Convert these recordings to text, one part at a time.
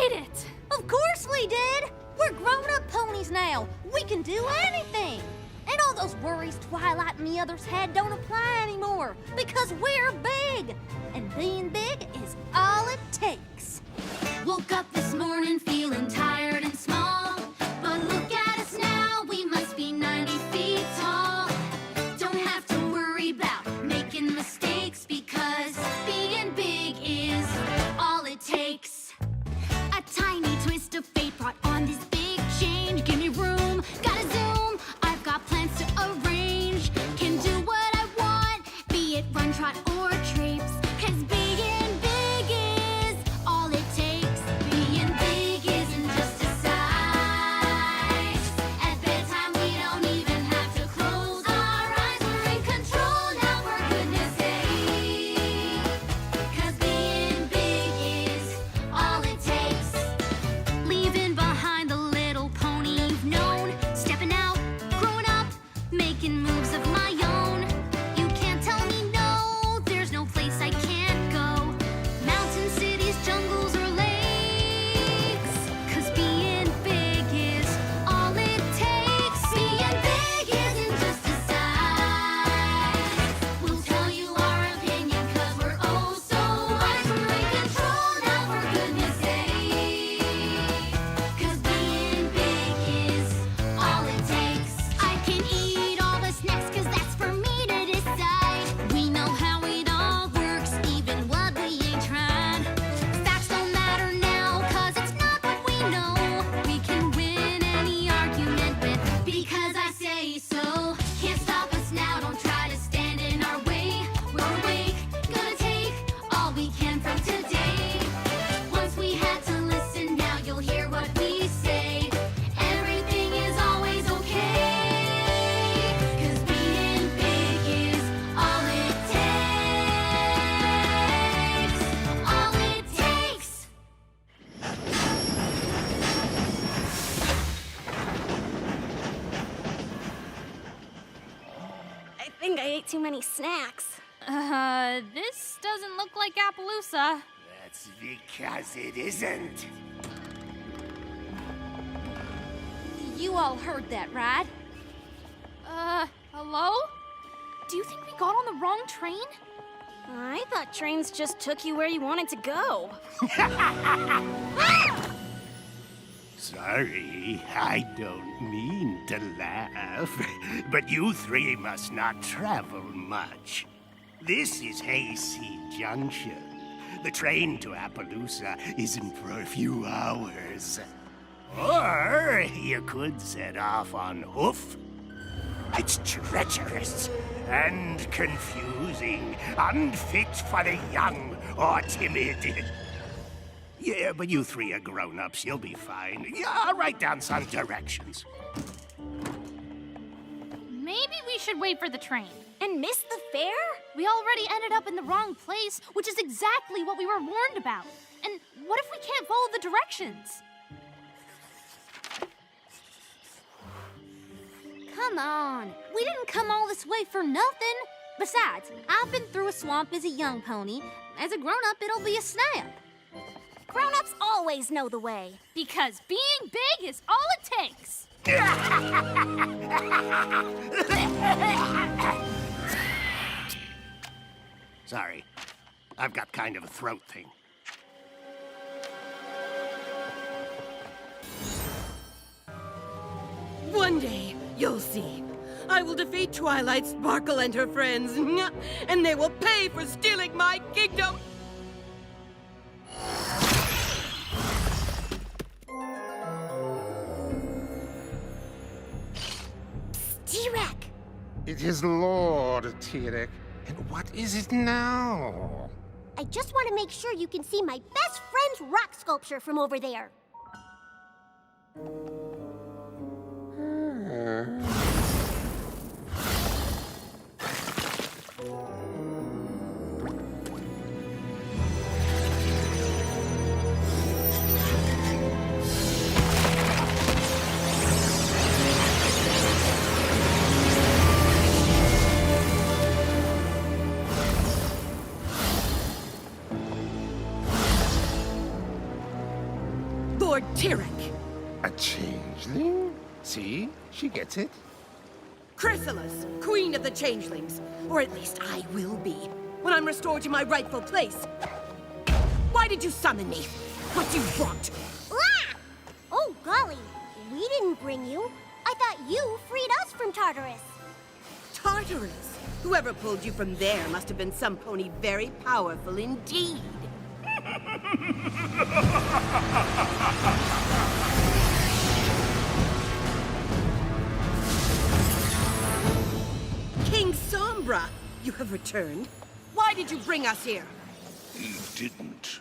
made it! Of course we did! We're grown-up ponies now. We can do anything. And all those worries Twilight and the others had don't apply anymore because we're big. And being big is all it takes. Woke up this morning feeling tired and small. But look at us now, we must be 90 feet tall. Don't have to worry about making mistakes because being big is all it takes. A tiny twist of fate brought on this big change. Give me room, gotta zoom. I've got plans to arrange. Can do what I want, be it run, trot, or traipse. 'Cause being big is all it takes. Being big isn't just a size. At bedtime we don't even have to close our eyes. We're in control now, for goodness sake. 'Cause being big is all it takes. Leaving behind the little pony you've known. Stepping out, growing up, making moves of my own. You can't tell me no, there's no place I can't go. Mountains, cities, jungles, or lakes. 'Cause being big is all it takes. Being big isn't just a size. We'll tell you our opinion 'cause we're oh so wise. We're in control now, for goodness sake. 'Cause being big is all it takes. I can eat all the snacks 'cause that's for me to decide. We know how it all works, even what we ain't tried. Facts don't matter now 'cause it's not what we know. We can win any argument with because I say so. Can't stop us now, don't try to stand in our way. We're awake, gonna take all we can from today. Once we had to listen, now you'll hear what we say. Everything is always okay. 'Cause being big is all it takes. All it takes. I think I ate too many snacks. This doesn't look like Appaloosa. That's because it isn't. You all heard that, right? Hello? Do you think we got on the wrong train? I thought trains just took you where you wanted to go. Sorry, I don't mean to laugh, but you three must not travel much. This is Hayseed Junction. The train to Appaloosa isn't for a few hours. Or you could set off on hoof. It's treacherous and confusing, unfit for the young or timid. Yeah, but you three are grown-ups. You'll be fine. Yeah, I'll write down some directions. Maybe we should wait for the train. And miss the fare? We already ended up in the wrong place, which is exactly what we were warned about. And what if we can't follow the directions? Come on. We didn't come all this way for nothing. Besides, I've been through a swamp as a young pony. As a grown-up, it'll be a snap. Grown-ups always know the way. Because being big is all it takes. Sorry, I've got kind of a throat thing. One day, you'll see. I will defeat Twilight Sparkle and her friends, and they will pay for stealing my kingdom. T-Rex! It is Lord T-Rex. And what is it now? I just want to make sure you can see my best friend's rock sculpture from over there. Lord Tyrek. A changeling? See? She gets it. Chrysalis, Queen of the Changelings. Or at least I will be, when I'm restored to my rightful place. Why did you summon me? What do you want? Ah! Oh, golly. We didn't bring you. I thought you freed us from Tartarus. Tartarus? Whoever pulled you from there must have been some pony very powerful indeed. King Sombra, you have returned. Why did you bring us here? He didn't.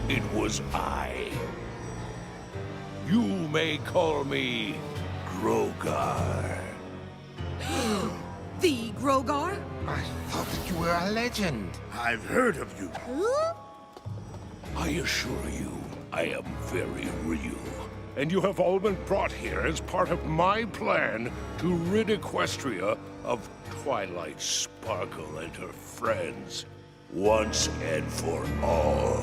It was I. You may call me Grogar. The Grogar? I thought that you were a legend. I've heard of you. Who? I assure you, I am very real. And you have all been brought here as part of my plan to rid Equestria of Twilight Sparkle and her friends, once and for all.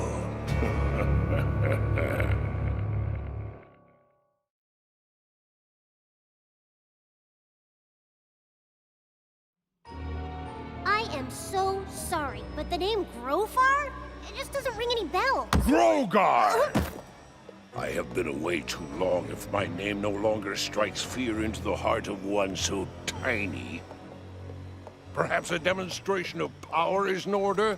I am so sorry, but the name Grofar? It just doesn't ring any bells. Grogar! I have been away too long if my name no longer strikes fear into the heart of one so tiny. Perhaps a demonstration of power is in order?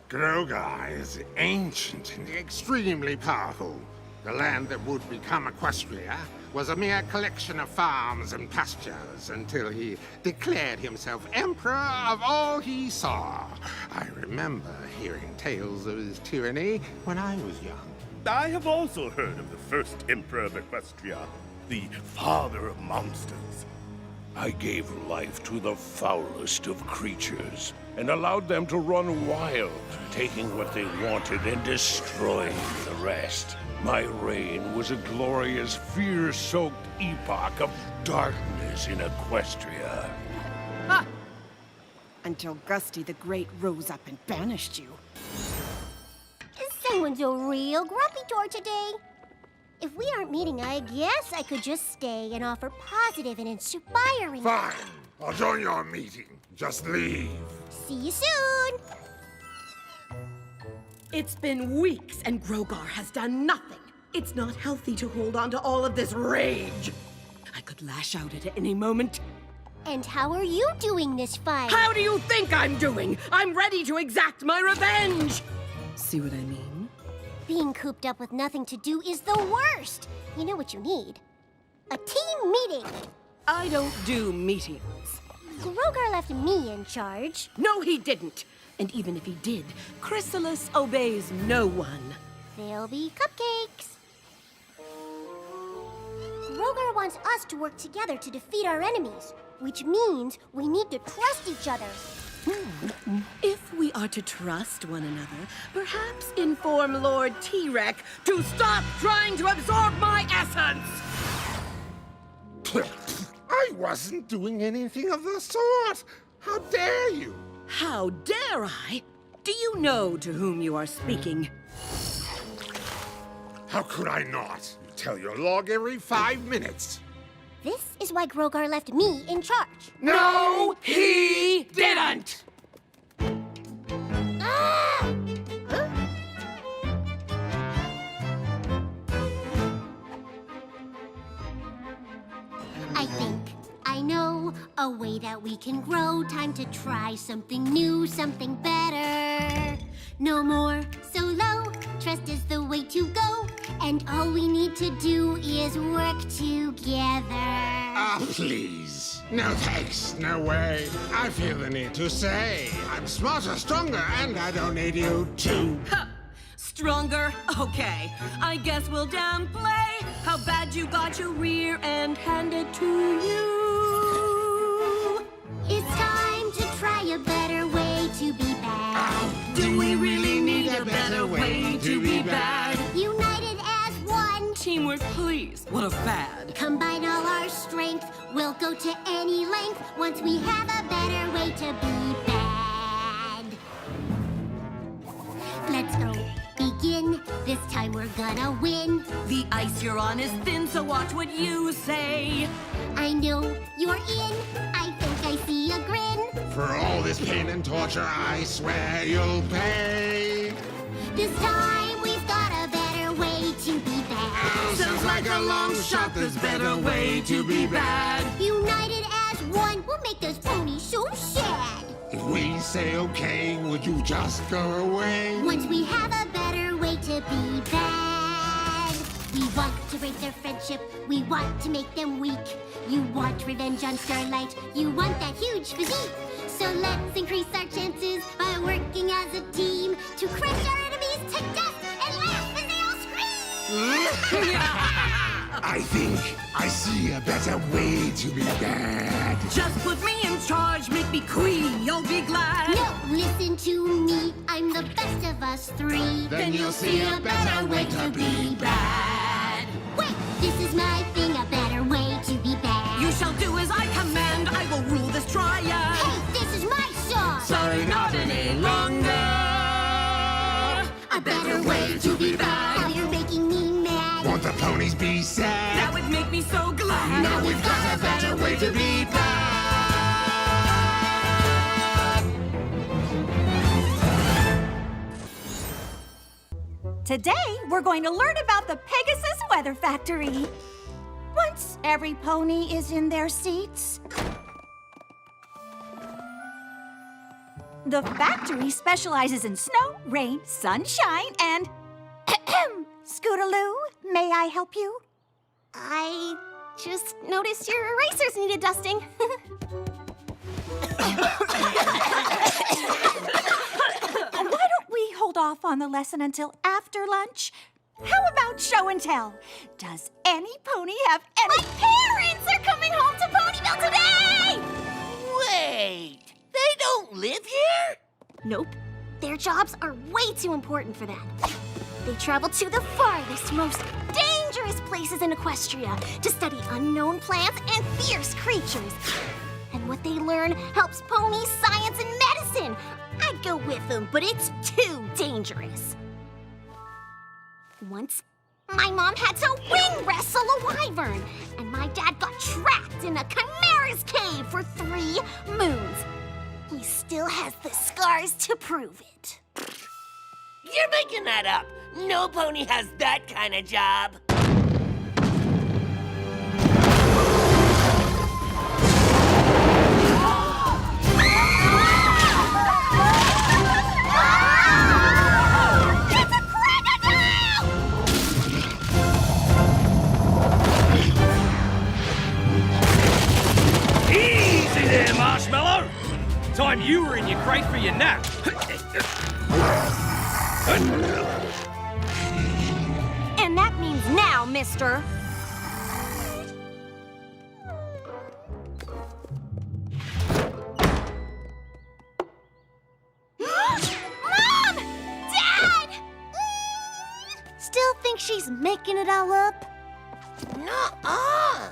Grogar is ancient and extremely powerful. The land that would become Equestria was a mere collection of farms and pastures until he declared himself emperor of all he saw. I remember hearing tales of his tyranny when I was young. I have also heard of the first Emperor of Equestria, the father of monsters. I gave life to the foulest of creatures and allowed them to run wild, taking what they wanted and destroying the rest. My reign was a glorious, fear-soaked epoch of darkness in Equestria. Ha! Until Gusty the Great rose up and banished you. Someone's a real grumpy tour today. If we aren't meeting, I guess I could just stay and offer positive and inspiring. Fine. I'll join your meeting. Just leave. See you soon. It's been weeks and Grogar has done nothing. It's not healthy to hold on to all of this rage. I could lash out at any moment. And how are you doing this fight? How do you think I'm doing? I'm ready to exact my revenge! See what I mean? Being cooped up with nothing to do is the worst. You know what you need? A team meeting. I don't do meetings. Grogar left me in charge. No, he didn't. And even if he did, Chrysalis obeys no one. There'll be cupcakes. Grogar wants us to work together to defeat our enemies, which means we need to trust each other. If we are to trust one another, perhaps inform Lord Tyrek to stop trying to absorb my essence! I wasn't doing anything of the sort. How dare you? How dare I? Do you know to whom you are speaking? How could I not? You tell your log every 5 minutes. This is why Grogar left me in charge. No, he didn't! Ah! Huh? I think I know a way that we can grow. Time to try something new, something better. No more so low. Trust is the way to go. And all we need to do is work together. Ah, please. No thanks, no way. I feel the need to say I'm smarter, stronger, and I don't need you to. Ha! Stronger? Okay. I guess we'll downplay how bad you got your rear end handed to you. It's time to try a better way to be Tutors, please. What a fad. Combine all our strength, we'll go to any length once we have a better way to be bad. Let's go begin. This time we're gonna win. The ice you're on is thin, so watch what you say. I know you're in. I think I see a grin. For all this pain and torture, I swear you'll pay. This time we've got a better way to be bad. Sounds like a long shot, there's better way to be bad. United as one, we'll make those ponies so sad. If we say okay, would you just go away? Once we have a better way to be bad. We want to break their friendship, we want to make them weak. You want revenge on Starlight, you want that huge physique. So let's increase our chances by working as a team to crush our enemies to death and laugh as they all scream! I think I see a better way to be bad. Just put me in charge, make me queen, you'll be glad. No, listen to me, I'm the best of us three. Then you'll see a better way to be bad. Wait, this is my thing, a better way to be bad. You shall do as I command, I will rule this triad. Hey, this is my song! Sorry, not any longer. A better way to be bad. Now you're making me mad. Want the ponies be sad? That would make me so glad. Now we've got a better way to be bad. Today, we're going to learn about the Pegasus Weather Factory. Once every pony is in their seats, the factory specializes in snow, rain, sunshine, and Scootaloo, may I help you? I just noticed your erasers needed dusting. Why don't we hold off on the lesson until after lunch? How about show and tell? Does any pony have any... My parents are coming home to Ponyville today! Wait, they don't live here? Nope. Their jobs are way too important for that. They travel to the farthest, most dangerous places in Equestria to study unknown plants and fierce creatures. And what they learn helps ponies, science, and medicine. I'd go with them, but it's too dangerous. Once, my mom had to wing wrestle a wyvern, and my dad got trapped in a chimera's cave for 3 moons. He still has the scars to prove it. You're making that up. No pony has that kind of job. It's a crocodile! Easy there, Marshmallow! Time you were in your crate for your nap. And that means now, mister. Mom! Dad! Still think she's making it all up? Nuh-uh.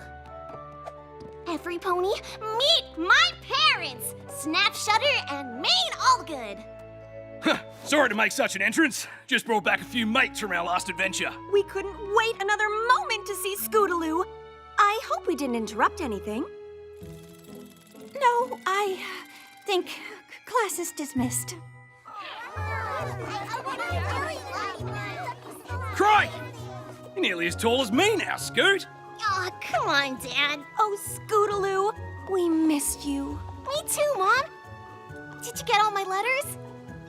Every pony, meet my parents! Snap, Shutter, and Maine Allgood. Sorry to make such an entrance. Just brought back a few mates from our last adventure. We couldn't wait another moment to see Scootaloo. I hope we didn't interrupt anything. No, I think class is dismissed. Crikey! You're nearly as tall as me now, Scoot. Aw, come on, Dad. Oh, Scootaloo, we missed you. Me too, Mom. Did you get all my letters?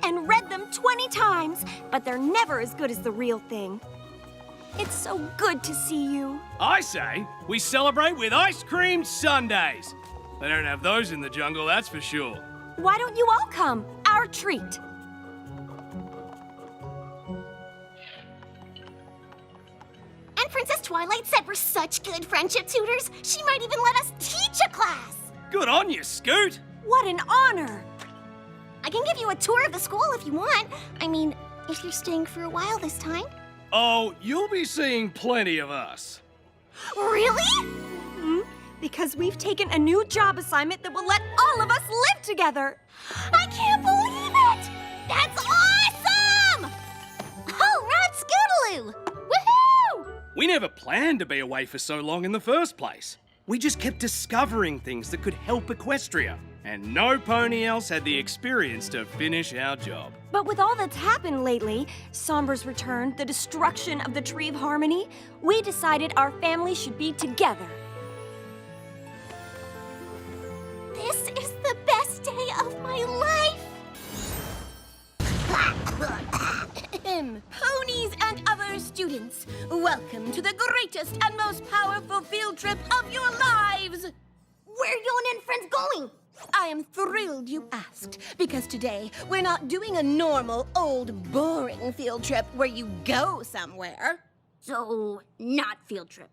And read them 20 times, but they're never as good as the real thing. It's so good to see you. I say we celebrate with ice cream sundaes. They don't have those in the jungle, that's for sure. Why don't you all come? Our treat. And Princess Twilight said we're such good friendship tutors, she might even let us teach a class. Good on you, Scoot. What an honor. I can give you a tour of the school if you want. I mean, if you're staying for a while this time. Oh, you'll be seeing plenty of us. Really? Because we've taken a new job assignment that will let all of us live together. I can't believe it! That's awesome! All right, Scootaloo! Woohoo! We never planned to be away for so long in the first place. We just kept discovering things that could help Equestria. And no pony else had the experience to finish our job. But with all that's happened lately, Sombra's return, the destruction of the Tree of Harmony, we decided our family should be together. This is the best day of my life! Ponies and other students, welcome to the greatest and most powerful field trip of your lives! Where are you and friends going? I am thrilled you asked, because today we're not doing a normal, old, boring field trip where you go somewhere. So, not field trip.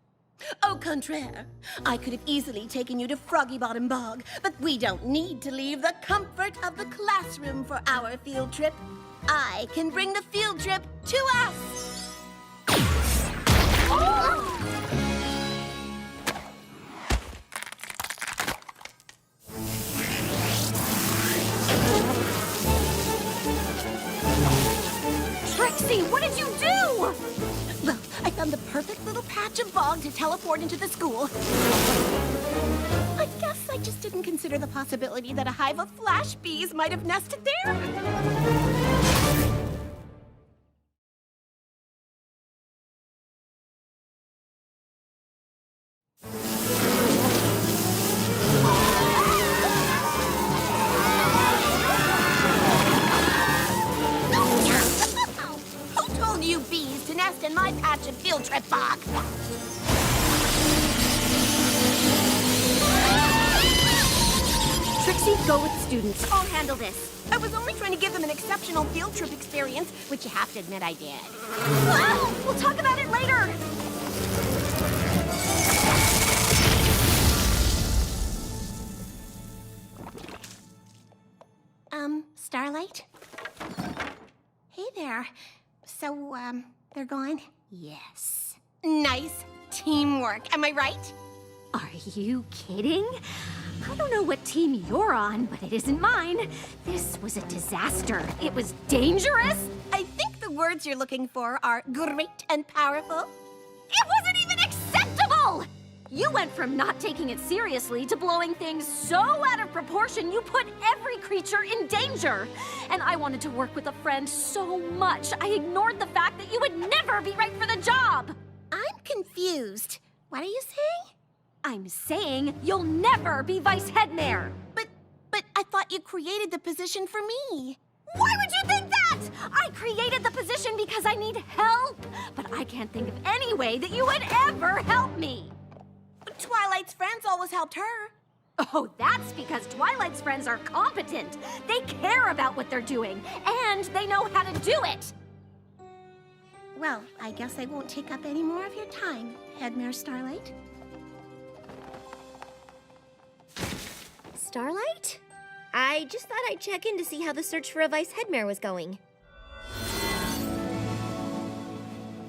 Au contraire, I could have easily taken you to Froggy Bottom Bog, but we don't need to leave the comfort of the classroom for our field trip. I can bring the field trip to us. Trixie, what did you do? Well, I found the perfect little patch of bog to teleport into the school. I guess I just didn't consider the possibility that a hive of flash bees might have nested there. Who told you bees to nest in my patch of field trip bog? Trixie, go with the students. I'll handle this. I was only trying to give them an exceptional field trip experience, which you have to admit I did. We'll talk about it later. Starlight? Hey there. So, they're gone? Yes. Nice teamwork, am I right? Are you kidding? I don't know what team you're on, but it isn't mine. This was a disaster. It was dangerous. I think the words you're looking for are great and powerful. It wasn't even acceptable! You went from not taking it seriously to blowing things so out of proportion you put every creature in danger. And I wanted to work with a friend so much, I ignored the fact that you would never be right for the job. I'm confused. What are you saying? I'm saying you'll never be vice head mayor. But I thought you created the position for me. Why would you think that? I created the position because I need help. But I can't think of any way that you would ever help me. Twilight's friends always helped her. Oh, that's because Twilight's friends are competent. They care about what they're doing, and they know how to do it. Well, I guess I won't take up any more of your time, Headmare Starlight. Starlight? I just thought I'd check in to see how the search for a vice headmare was going.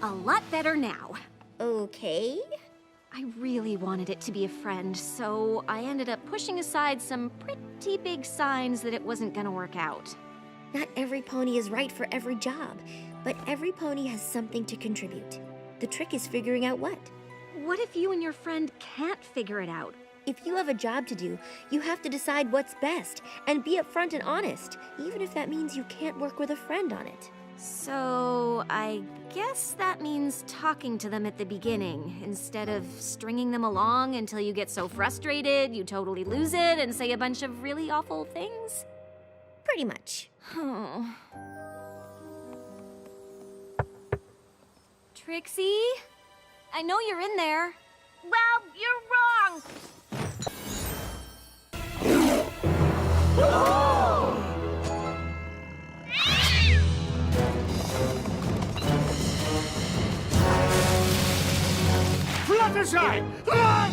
A lot better now. Okay. I really wanted it to be a friend, so I ended up pushing aside some pretty big signs that it wasn't gonna work out. Not every pony is right for every job, but every pony has something to contribute. The trick is figuring out what. What if you and your friend can't figure it out? If you have a job to do, you have to decide what's best and be upfront and honest, even if that means you can't work with a friend on it. So, I guess that means talking to them at the beginning, instead of stringing them along until you get so frustrated you totally lose it and say a bunch of really awful things? Pretty much. Oh. Trixie? I know you're in there. Well, you're wrong. Fluttershy! Run!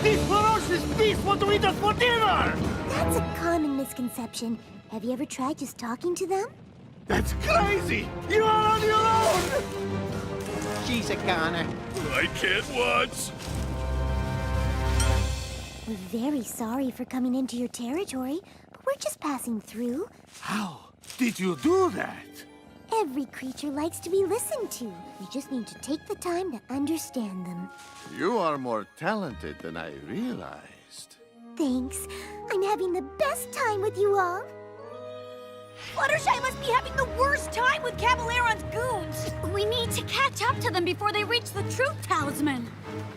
These ferocious beasts want to eat us for dinner! That's a common misconception. Have you ever tried just talking to them? That's crazy! You are on your own! She's a goner. I can't watch. We're very sorry for coming into your territory, but we're just passing through. How did you do that? Every creature likes to be listened to. You just need to take the time to understand them. You are more talented than I realized. Thanks. I'm having the best time with you all. Fluttershy must be having the worst time with Caballeron's goons. We need to catch up to them before they reach the Truth Talisman.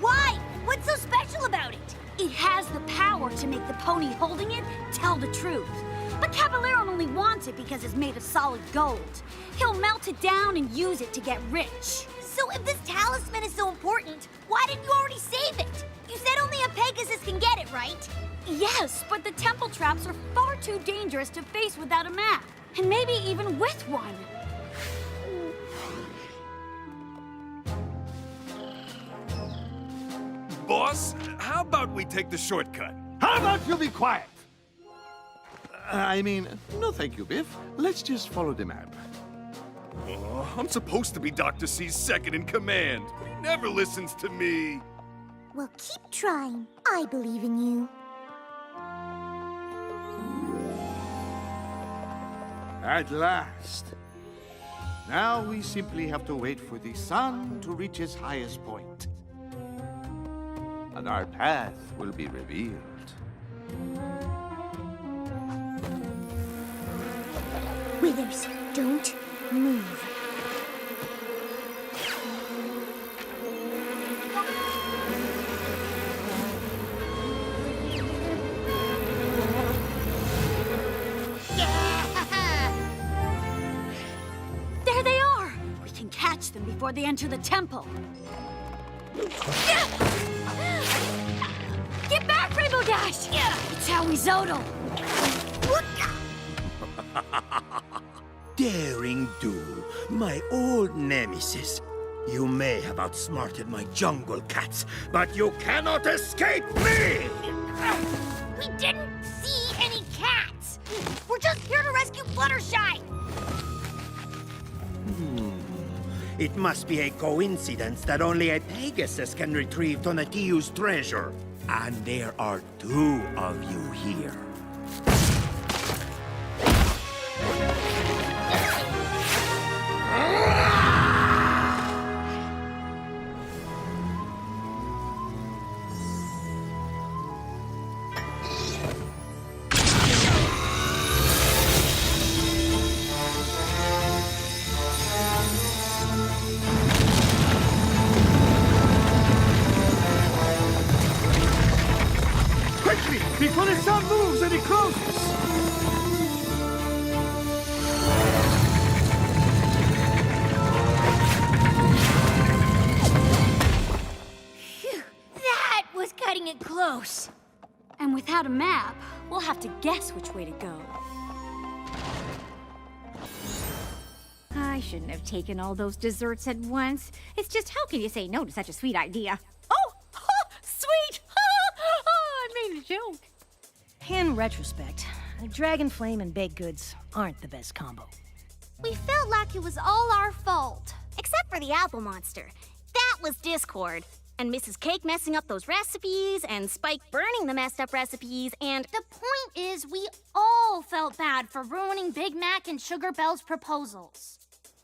Why? What's so special about it? It has the power to make the pony holding it tell the truth. But Caballeron only wants it because it's made of solid gold. He'll melt it down and use it to get rich. So if this talisman is so important, why didn't you already save it? You said only a Pegasus can get it, right? Yes, but the temple traps are far too dangerous to face without a map. And maybe even with one. Boss, how about we take the shortcut? How about you be quiet? I mean, no thank you, Biff. Let's just follow the map. Oh, I'm supposed to be Dr. C's second in command, but he never listens to me. Well, keep trying. I believe in you. At last. Now we simply have to wait for the sun to reach its highest point. And our path will be revealed. Withers, don't move. There they are! We can catch them before they enter the temple. Get back, Rainbow Dash! It's how we zodel. Daring Do, my old nemesis. You may have outsmarted my jungle cats, but you cannot escape me! We didn't see any cats. We're just here to rescue Fluttershy. It must be a coincidence that only a Pegasus can retrieve Donatello's treasure. And there are two of you here. Before the sun moves and it closes! Phew, that was cutting it close. And without a map, we'll have to guess which way to go. I shouldn't have taken all those desserts at once. It's just, how can you say no to such a sweet idea? Sweet! I made a joke. In retrospect, Dragon Flame and baked goods aren't the best combo. We felt like it was all our fault. Except for the apple monster. That was discord. And Mrs. Cake messing up those recipes, and Spike burning the messed up recipes, and... The point is, we all felt bad for ruining Big Mac and Sugar Bell's proposals.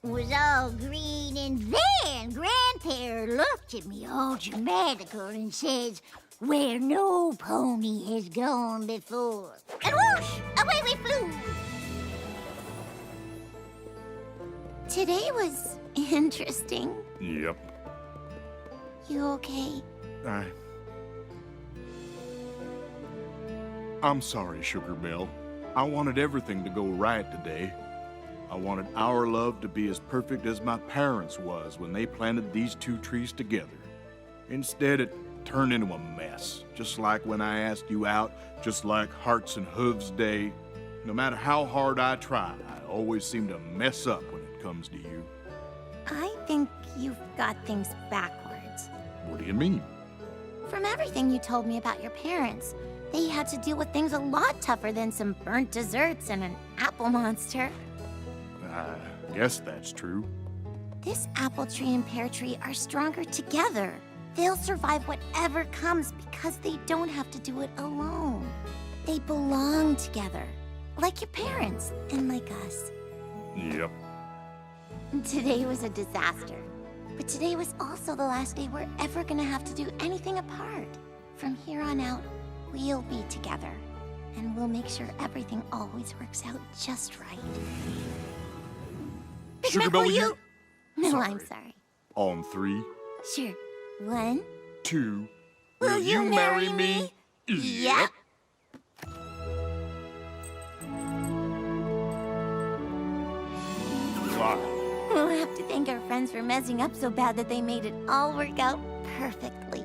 was all green, and then Grandpa looked at me all dramatical and says, "Where no pony has gone before." And whoosh, away we flew. Today was interesting. Yep. You okay? I'm sorry, Sugar Belle. I wanted everything to go right today. I wanted our love to be as perfect as my parents' was when they planted these two trees together. Instead, it turned into a mess, just like when I asked you out, just like Hearts and Hooves Day. No matter how hard I try, I always seem to mess up when it comes to you. I think you've got things backwards. What do you mean? From everything you told me about your parents, they had to deal with things a lot tougher than some burnt desserts and an apple monster. I guess that's true. This apple tree and pear tree are stronger together. They'll survive whatever comes because they don't have to do it alone. They belong together, like your parents and like us. Yep. Today was a disaster, but today was also the last day we're ever gonna have to do anything apart. From here on out, we'll be together, and we'll make sure everything always works out just right. Big Sugar Mac, Bell, will will you? No, Sorry. I'm sorry. On 3, Sure. 1. 2. Will you marry me? Yep. We'll have to thank our friends for messing up so bad that they made it all work out perfectly.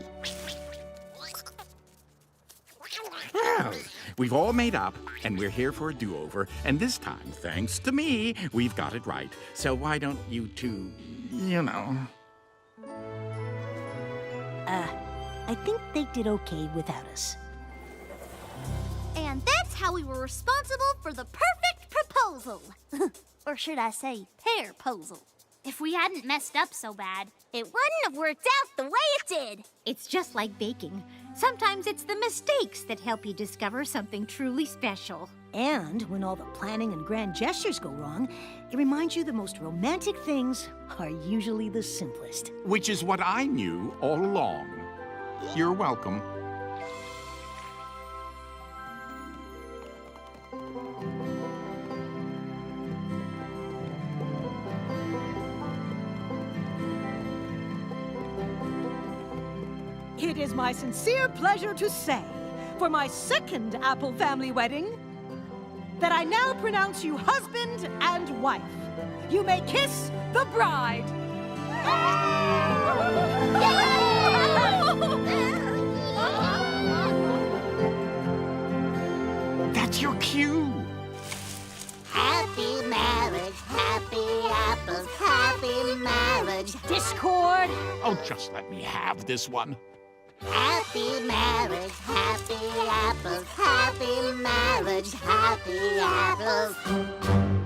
Well, we've all made up, and we're here for a do-over. And this time, thanks to me, we've got it right. So why don't you two, you know... I think they did okay without us. And that's how we were responsible for the perfect proposal. Or should I say, pear-posal. If we hadn't messed up so bad, It wouldn't have worked out the way it did. It's just like baking. Sometimes it's the mistakes that help you discover something truly special. And when all the planning and grand gestures go wrong, it reminds you the most romantic things are usually the simplest. Which is what I knew all along. You're welcome. It is my sincere pleasure to say, for my second Apple family wedding, that I now pronounce you husband and wife. You may kiss the bride. That's your cue. Happy marriage, happy apples, happy marriage. Discord. Oh, just let me have this one. Happy marriage, happy apples, happy marriage, happy apples.